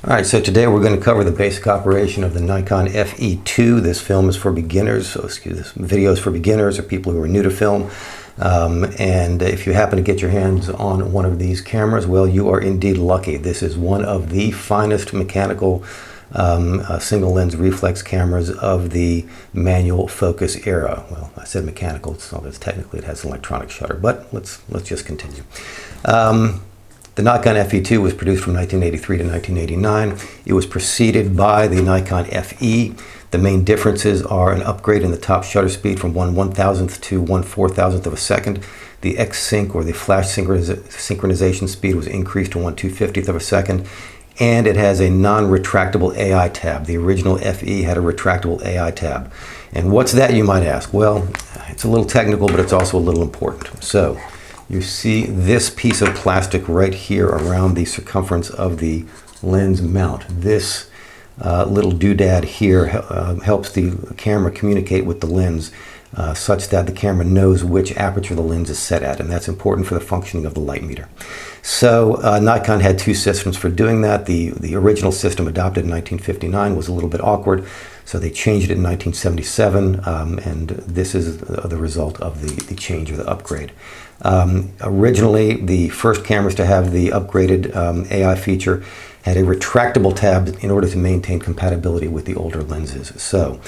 All right, so today we're going to cover the basic operation of the Nikon FE2. This film is for beginners, this video is for beginners or people who are new to film. And if you happen to get your hands on one of these cameras, well, you are indeed lucky. This is one of the finest mechanical single lens reflex cameras of the manual focus era. Well, I said mechanical, so technically it has an electronic shutter, but let's just continue. The Nikon FE2 was produced from 1983 to 1989. It was preceded by the Nikon FE. The main differences are an upgrade in the top shutter speed from 1/1000th to 1/4000th of a second. The X-Sync, or the flash synchronization speed, was increased to 1/250th of a second. And it has a non-retractable AI tab. The original FE had a retractable AI tab. And what's that, you might ask? Well, it's a little technical, but it's also a little important. So, you see this piece of plastic right here around the circumference of the lens mount. This little doodad here helps the camera communicate with the lens such that the camera knows which aperture the lens is set at, and that's important for the functioning of the light meter. So Nikon had two systems for doing that. The original system, adopted in 1959, was a little bit awkward, so they changed it in 1977, and this is the result of the change or the upgrade. Originally, the first cameras to have the upgraded AI feature had a retractable tab in order to maintain compatibility with the older lenses. So,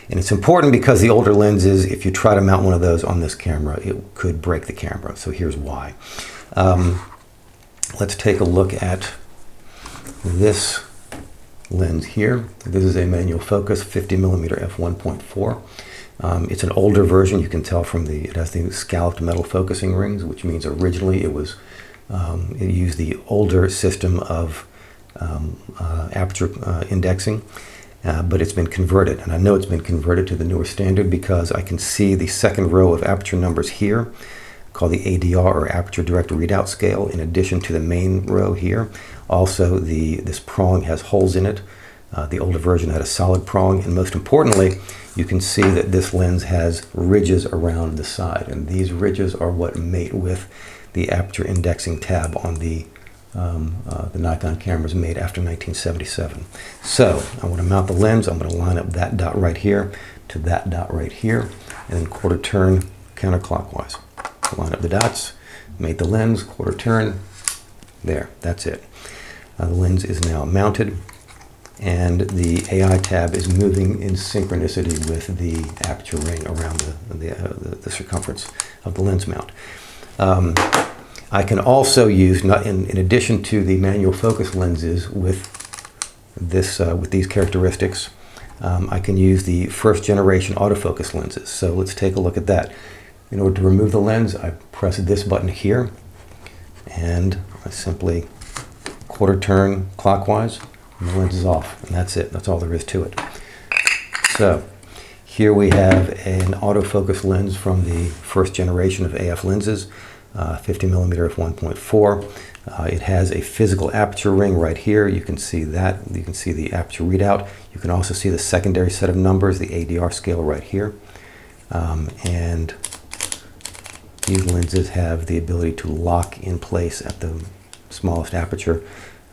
and it's important because the older lenses, if you try to mount one of those on this camera, it could break the camera. So here's why. Let's take a look at this lens here. This is a manual focus 50mm f1.4. It's an older version. You can tell from it has the scalloped metal focusing rings, which means originally it was it used the older system of aperture indexing, but it's been converted, and I know it's been converted to the newer standard because I can see the second row of aperture numbers here, called the ADR, or Aperture Direct Readout Scale, in addition to the main row here. Also, this prong has holes in it. The older version had a solid prong, and most importantly, you can see that this lens has ridges around the side, and these ridges are what mate with the aperture indexing tab on the Nikon cameras made after 1977. So I want to mount the lens. I'm going to line up that dot right here to that dot right here, and then quarter turn counterclockwise. Line up the dots, mate the lens, quarter turn. There, that's it. The lens is now mounted, and the AI tab is moving in synchronicity with the aperture ring around the circumference of the lens mount. I can also use, in addition to the manual focus lenses with these characteristics, I can use the first generation autofocus lenses. So let's take a look at that. In order to remove the lens, I press this button here, and I simply quarter turn clockwise, and the lens is off, and that's it. That's all there is to it. So here we have an autofocus lens from the first generation of AF lenses, 50mm f1.4. It has a physical aperture ring right here. You can see that. You can see the aperture readout. You can also see the secondary set of numbers, the ADR scale right here. And these lenses have the ability to lock in place at the smallest aperture.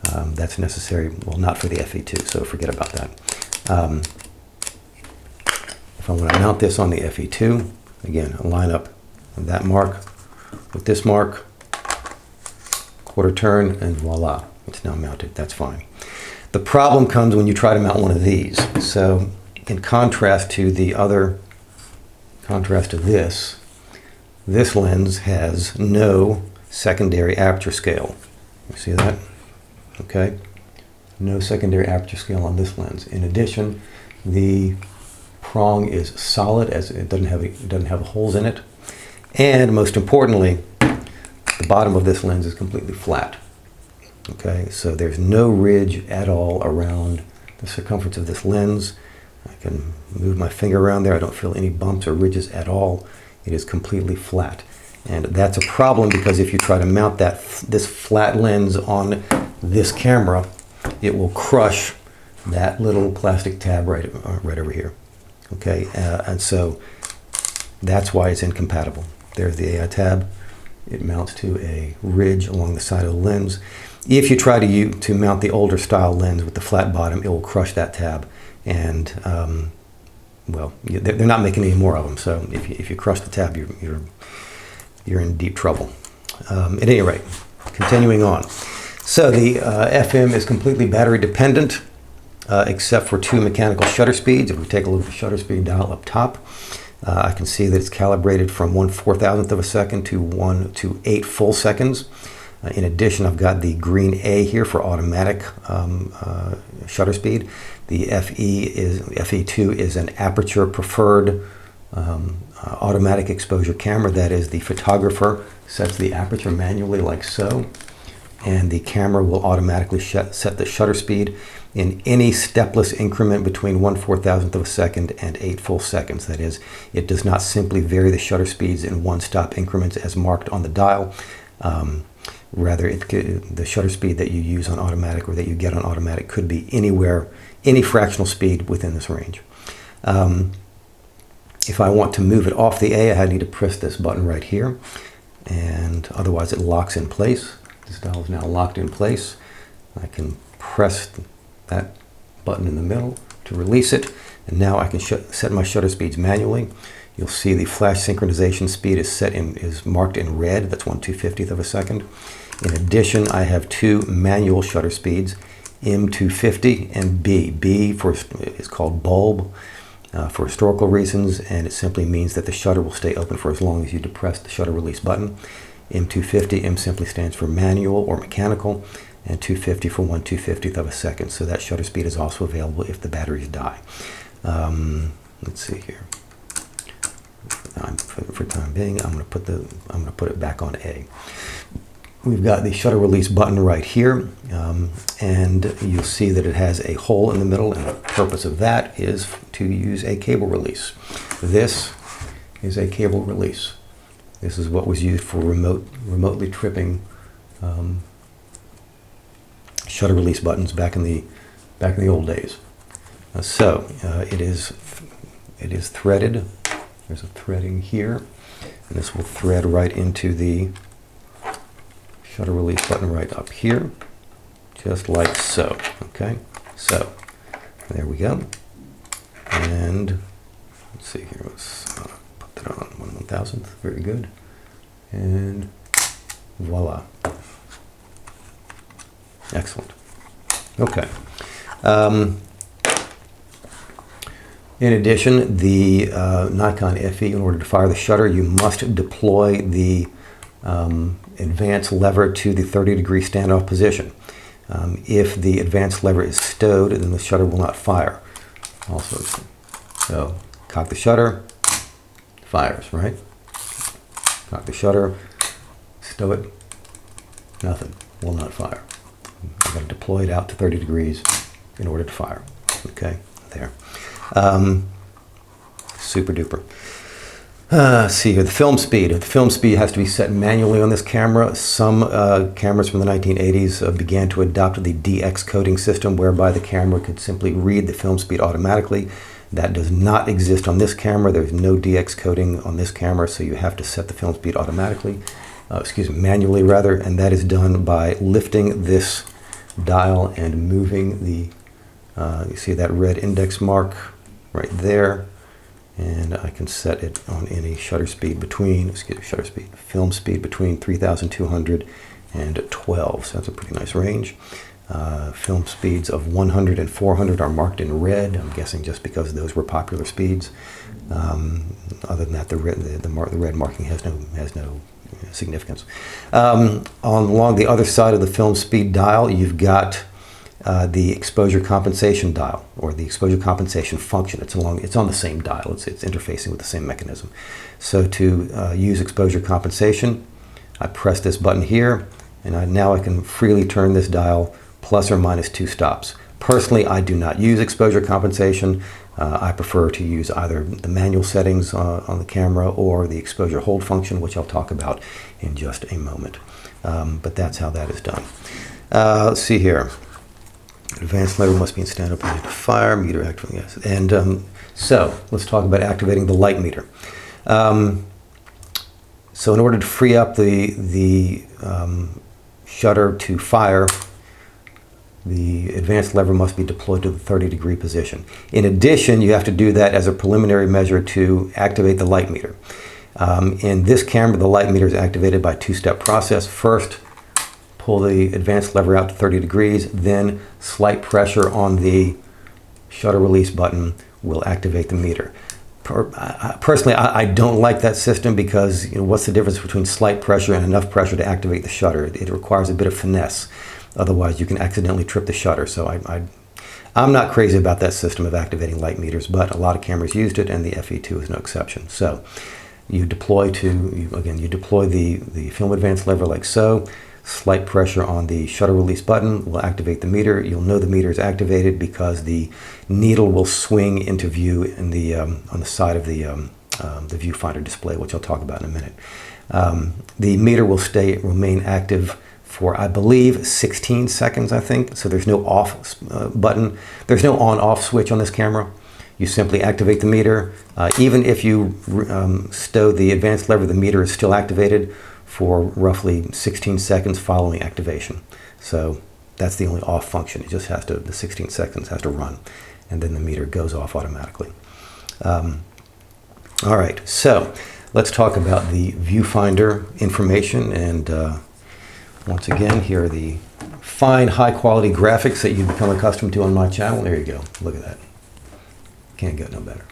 That's necessary, well, not for the FE2, so forget about that. If I want to mount this on the FE2, again, I'll line up that mark with this mark, quarter turn, and voila, it's now mounted. That's fine. The problem comes when you try to mount one of these. So in contrast to this lens has no secondary aperture scale. You see that? Okay. No secondary aperture scale on this lens. In addition, the prong is solid, as it doesn't have holes in it. And most importantly, the bottom of this lens is completely flat. Okay, so there's no ridge at all around the circumference of this lens. I can move my finger around there. I don't feel any bumps or ridges at all. It is completely flat. And that's a problem because if you try to mount this flat lens on this camera, it will crush that little plastic tab right over here. Okay, and so that's why it's incompatible. There's the AI tab. It mounts to a ridge along the side of the lens. If you try to mount the older style lens with the flat bottom, it will crush that tab, and well, they're not making any more of them. So if you crush the tab, you're in deep trouble. At any rate, continuing on. So the FM is completely battery dependent, except for 2 mechanical shutter speeds. If we take a look at the shutter speed dial up top, I can see that it's calibrated from 1/4000th of a second to 8 full seconds. In addition, I've got the green A here for automatic shutter speed. The FE2 is an aperture preferred automatic exposure camera. That is, the photographer sets the aperture manually like so, and the camera will automatically set the shutter speed in any stepless increment between 1/4000th of a second and 8 full seconds. That is, it does not simply vary the shutter speeds in one-stop increments as marked on the dial. Rather, the shutter speed that you use on automatic or that you get on automatic could be anywhere, any fractional speed within this range. If I want to move it off the A, I need to press this button right here, and otherwise it locks in place. This dial is now locked in place. I can press that button in the middle to release it, and now I can set my shutter speeds manually. You'll see the flash synchronization speed is marked in red. That's 1/250th of a second. In addition, I have 2 manual shutter speeds, M250 and B. B is called bulb for historical reasons, and it simply means that the shutter will stay open for as long as you depress the shutter release button. M250, M simply stands for manual or mechanical, and 250 for 1/250th of a second. So that shutter speed is also available if the batteries die. Let's see here. For time being, I'm going to put it back on A. We've got the shutter release button right here, and you'll see that it has a hole in the middle, and the purpose of that is to use a cable release. This is a cable release. This is what was used for remotely tripping shutter release buttons back in the old days. It is threaded. There's a threading here, and this will thread right into the shutter release button right up here, just like so. Okay, so there we go. And let's see here. Let's put that on 1/1000th. Very good. And voila. Excellent. Okay. In addition, the Nikon FE, in order to fire the shutter, you must deploy the advance lever to the 30-degree standoff position. If the advance lever is stowed, then the shutter will not fire. Also, so cock the shutter, fires, right? Cock the shutter, stow it, nothing, will not fire. I've got to deploy it out to 30 degrees in order to fire. Okay, there. Super duper. See here, the film speed. The film speed has to be set manually on this camera. Some cameras from the 1980s began to adopt the DX coding system, whereby the camera could simply read the film speed automatically. That does not exist on this camera. There's no DX coding on this camera, so you have to set the film speed automatically. Manually rather, and that is done by lifting this dial and moving the, you see that red index mark right there, and I can set it on any shutter speed between, film speed between 3,200 and 12, so that's a pretty nice range. Film speeds of 100 and 400 are marked in red, I'm guessing just because those were popular speeds. Other than that, the red marking has no significance. Along the other side of the film speed dial, you've got the exposure compensation dial, or the exposure compensation function. It's on the same dial. It's interfacing with the same mechanism. So to use exposure compensation, I press this button here, and now I can freely turn this dial plus or minus 2 stops. Personally, I do not use exposure compensation. I prefer to use either the manual settings on the camera or the exposure hold function, which I'll talk about in just a moment. But that's how that is done. Let's see here. Advanced lever must be in stand-up ready to fire. Meter activating, yes. And so let's talk about activating the light meter. So in order to free up the shutter to fire, the advanced lever must be deployed to the 30-degree position. In addition, you have to do that as a preliminary measure to activate the light meter. In this camera, the light meter is activated by a two-step process. First, pull the advanced lever out to 30 degrees, then slight pressure on the shutter release button will activate the meter. Personally, I don't like that system because what's the difference between slight pressure and enough pressure to activate the shutter? It requires a bit of finesse. Otherwise, you can accidentally trip the shutter. So I'm not crazy about that system of activating light meters, but a lot of cameras used it, and the FE2 is no exception. So you deploy the film advance lever like so. Slight pressure on the shutter release button will activate the meter. You'll know the meter is activated because the needle will swing into view in the on the side of the viewfinder display, which I'll talk about in a minute. The meter will remain active for, I believe, 16 seconds, I think. So there's no off button. There's no on-off switch on this camera. You simply activate the meter. Even if you stow the advanced lever, the meter is still activated for roughly 16 seconds following activation. So that's the only off function. It just has to, the 16 seconds has to run, and then the meter goes off automatically. All right, so let's talk about the viewfinder information. And once again, here are the fine, high-quality graphics that you've become accustomed to on my channel. There you go. Look at that. Can't get no better.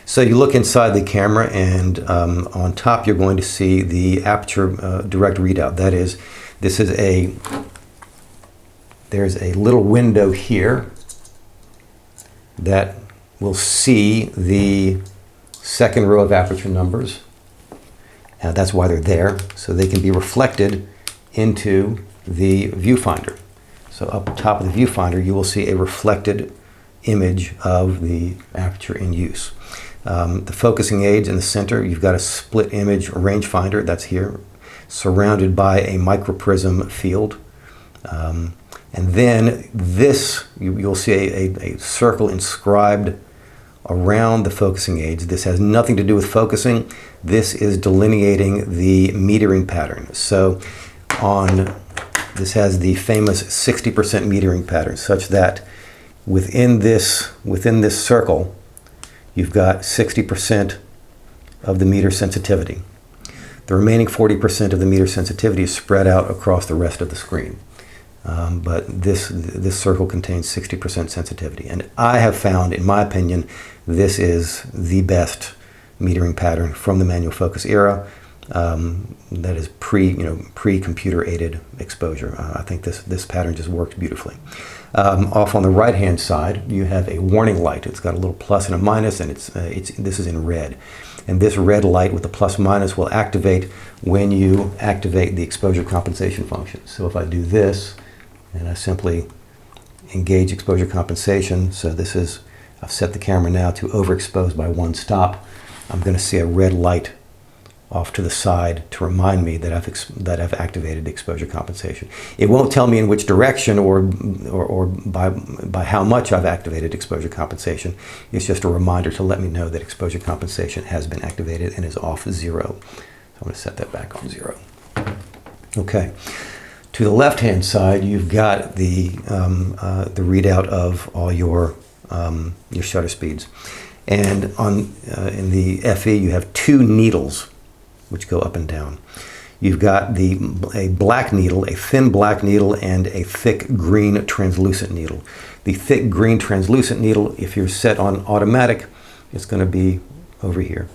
So you look inside the camera, and on top you're going to see the aperture direct readout. That is, there's a little window here that will see the second row of aperture numbers. That's why they're there, so they can be reflected into the viewfinder. So up top of the viewfinder, you will see a reflected image of the aperture in use. The focusing aids in the center, you've got a split image rangefinder that's here, surrounded by a microprism field. And then this, you'll see a circle inscribed around the focusing aids. This has nothing to do with focusing. This is delineating the metering pattern. So this has the famous 60% metering pattern, such that within this circle, you've got 60% of the meter sensitivity. The remaining 40% of the meter sensitivity is spread out across the rest of the screen. But this circle contains 60% sensitivity. And I have found, in my opinion, this is the best metering pattern from the manual focus era. That is pre-computer aided exposure. I think this pattern just works beautifully. Off on the right hand side, you have a warning light. It's got a little plus and a minus, and this is in red. And this red light with the plus minus will activate when you activate the exposure compensation function. So if I do this, and I simply engage exposure compensation, so I've set the camera now to overexpose by one stop, I'm going to see a red light off to the side to remind me that I've activated exposure compensation. It won't tell me in which direction or by how much I've activated exposure compensation. It's just a reminder to let me know that exposure compensation has been activated and is off 0. So I'm going to set that back on 0. Okay. To the left-hand side, you've got the readout of all your shutter speeds, and in the FE you have two needles which go up and down. You've got a black needle, a thin black needle, and a thick green translucent needle. The thick green translucent needle, if you're set on automatic, it's going to be over here.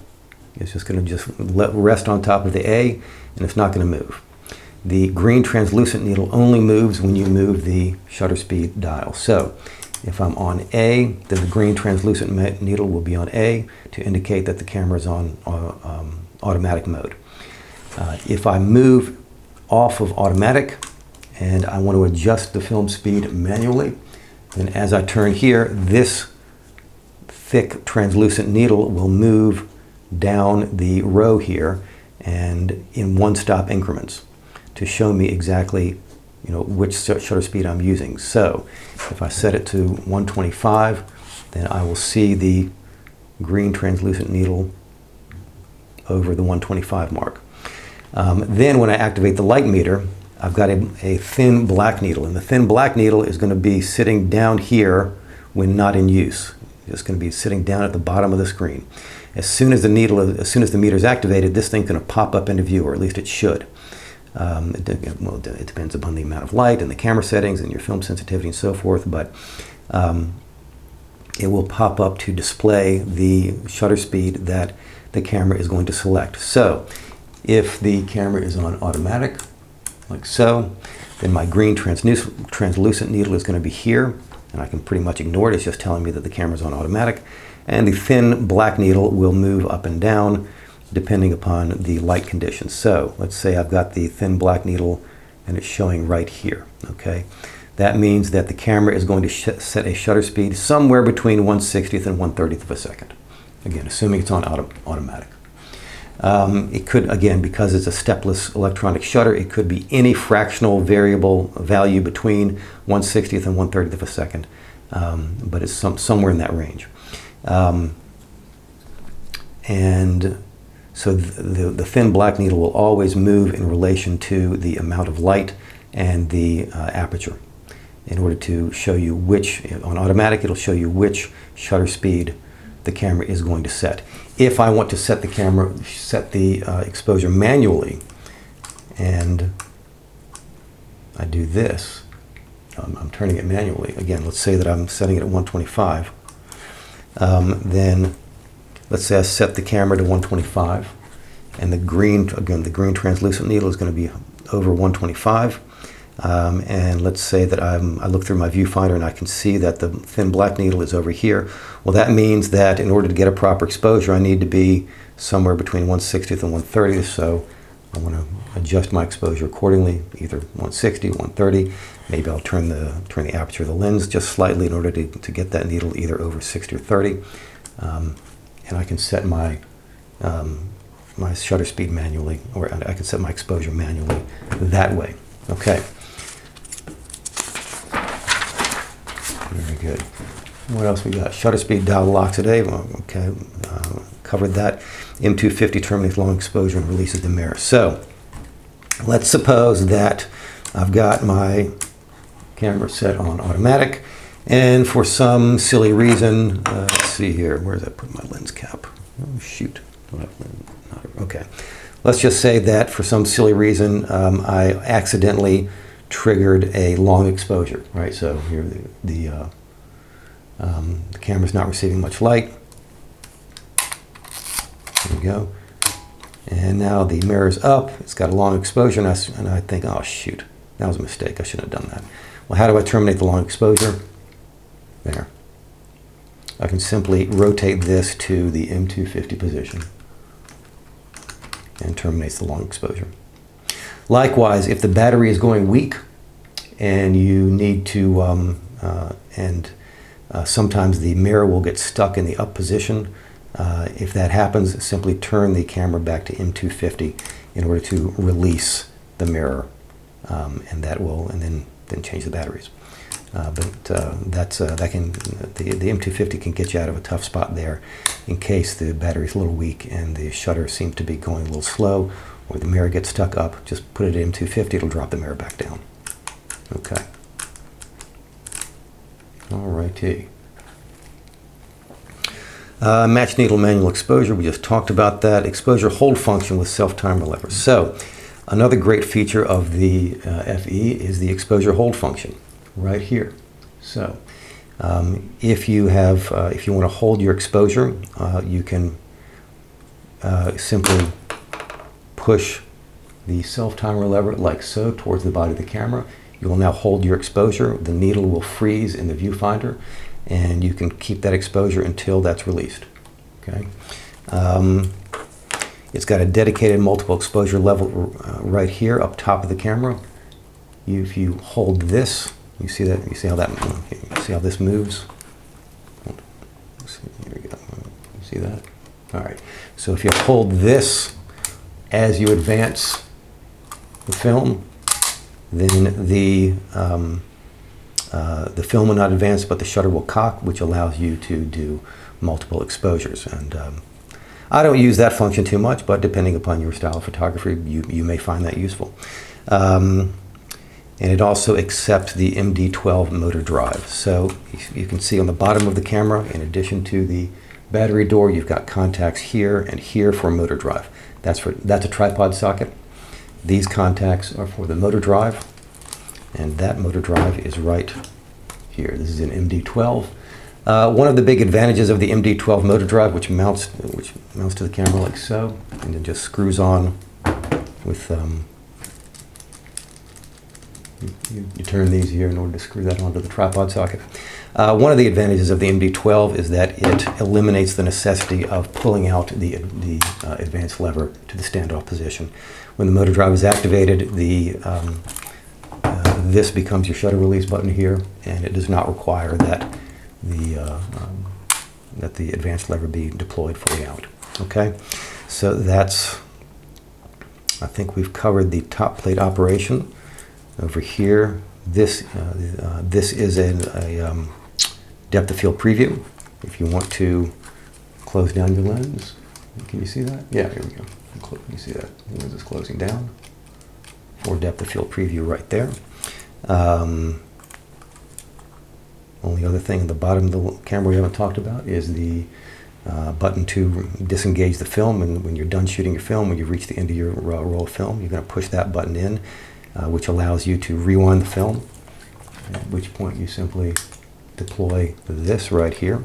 It's just going to rest on top of the A, and it's not going to move. The green translucent needle only moves when you move the shutter speed dial. So if I'm on A, then the green translucent needle will be on A to indicate that the camera is on automatic mode. If I move off of automatic and I want to adjust the film speed manually, then as I turn here, this thick translucent needle will move down the row here and in one-stop increments to show me exactly which shutter speed I'm using. So if I set it to 125, then I will see the green translucent needle over the 125 mark. Then when I activate the light meter, I've got a thin black needle, and the thin black needle is going to be sitting down here when not in use. It's going to be sitting down at the bottom of the screen. As soon as the meter is activated, this thing's going to pop up into view, or at least it should. It depends upon the amount of light and the camera settings and your film sensitivity and so forth, but it will pop up to display the shutter speed that the camera is going to select. So if the camera is on automatic, like so, then my green translucent needle is going to be here, and I can pretty much ignore it. It's just telling me that the camera's on automatic. And the thin black needle will move up and down depending upon the light conditions. So let's say I've got the thin black needle and it's showing right here, okay? That means that the camera is going to set a shutter speed somewhere between 1/60th and 1/30th of a second. Again, assuming it's on automatic. It could, again, because it's a stepless electronic shutter, it could be any fractional variable value between 1/60th and 1/30th of a second, but it's somewhere in that range. And so the thin black needle will always move in relation to the amount of light and the aperture in order to show you which, on automatic, it'll show you which shutter speed the camera is going to set. If I want to set the exposure manually, and I do this, I'm turning it manually. Again, let's say that I'm setting it at 125. Then let's say I set the camera to 125, and the green translucent needle is going to be over 125. And let's say that I look through my viewfinder and I can see that the thin black needle is over here. Well, that means that in order to get a proper exposure, I need to be somewhere between 1/60th and 1/30th. So I want to adjust my exposure accordingly, either 160, 130. Maybe I'll turn the aperture of the lens just slightly in order to get that needle either over 60 or 30. And I can set my my shutter speed manually, or I can set my exposure manually that way. Okay. Very good. What else we got? Shutter speed dial lock today. Well, okay, covered that. M250 terminates long exposure and releases the mirror. So let's suppose that I've got my camera set on automatic, and for some silly reason, let's see here, where did I put my lens cap? Oh, shoot. Okay. Let's just say that for some silly reason, I accidentally triggered a long exposure, right? So here the camera's not receiving much light. There we go. And now the mirror's up. It's got a long exposure, and I think, oh, shoot, that was a mistake. I shouldn't have done that. Well, how do I terminate the long exposure? There. I can simply rotate this to the M250 position and terminates the long exposure. Likewise, if the battery is going weak and you need to, sometimes the mirror will get stuck in the up position. If that happens, simply turn the camera back to M250 in order to release the mirror, and that will, and then change the batteries. The M250 can get you out of a tough spot there in case the battery's a little weak and the shutter seems to be going a little slow, or the mirror gets stuck up. Just put it at M250, it'll drop the mirror back down. Okay. Alrighty. Match needle manual exposure, we just talked about that. Exposure hold function with self-timer levers. So another great feature of the FE is the exposure hold function right here. So if you want to hold your exposure, you can simply push the self-timer lever like so towards the body of the camera. You will now hold your exposure. The needle will freeze in the viewfinder, and you can keep that exposure until that's released. Okay. It's got a dedicated multiple exposure level right here up top of the camera. If you hold this, you see that? You see how this moves? Here we go. You see that? All right. So if you hold this as you advance the film, then the film will not advance, but the shutter will cock, which allows you to do multiple exposures. And I don't use that function too much, but depending upon your style of photography, you may find that useful. and it also accepts the MD12 motor drive. So you can see on the bottom of the camera, in addition to the battery door, you've got contacts here and here for motor drive. That's a tripod socket. These contacts are for the motor drive, and that motor drive is right here. This is an MD12. One of the big advantages of the MD12 motor drive, which mounts to the camera like so, and it just screws on with you turn these here in order to screw that onto the tripod socket. One of the advantages of the MD12 is that it eliminates the necessity of pulling out the advanced lever to the standoff position. When the motor drive is activated, this becomes your shutter release button here, and it does not require that the advanced lever be deployed fully out. Okay, so I think we've covered the top plate operation. Over here, this is a depth of field preview. If you want to close down your lens, can you see that? Yeah, here we go. Can you see that? The lens is closing down. For depth of field preview right there. Only other thing at the bottom of the camera we haven't talked about is the button to disengage the film. And when you're done shooting your film, when you've reached the end of your roll of film, you're going to push that button in, which allows you to rewind the film, at which point you simply deploy this right here.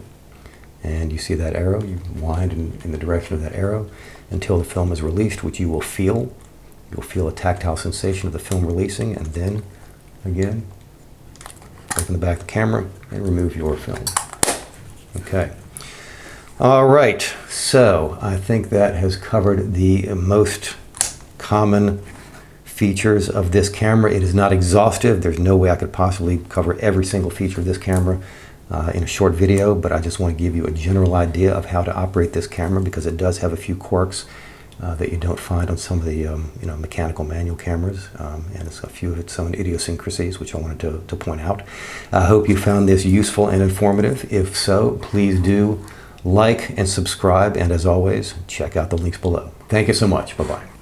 And you see that arrow, you wind in the direction of that arrow until the film is released, which you will feel. You'll feel a tactile sensation of the film releasing, and then, again, open the back of the camera and remove your film. Okay. All right, so I think that has covered the most common features of this camera. It is not exhaustive. There's no way I could possibly cover every single feature of this camera in a short video, but I just want to give you a general idea of how to operate this camera, because it does have a few quirks that you don't find on some of the mechanical manual cameras, and it's a few of its own idiosyncrasies, which I wanted to point out. I hope you found this useful and informative. If so, please do like and subscribe, and as always, check out the links below. Thank you so much. Bye-bye.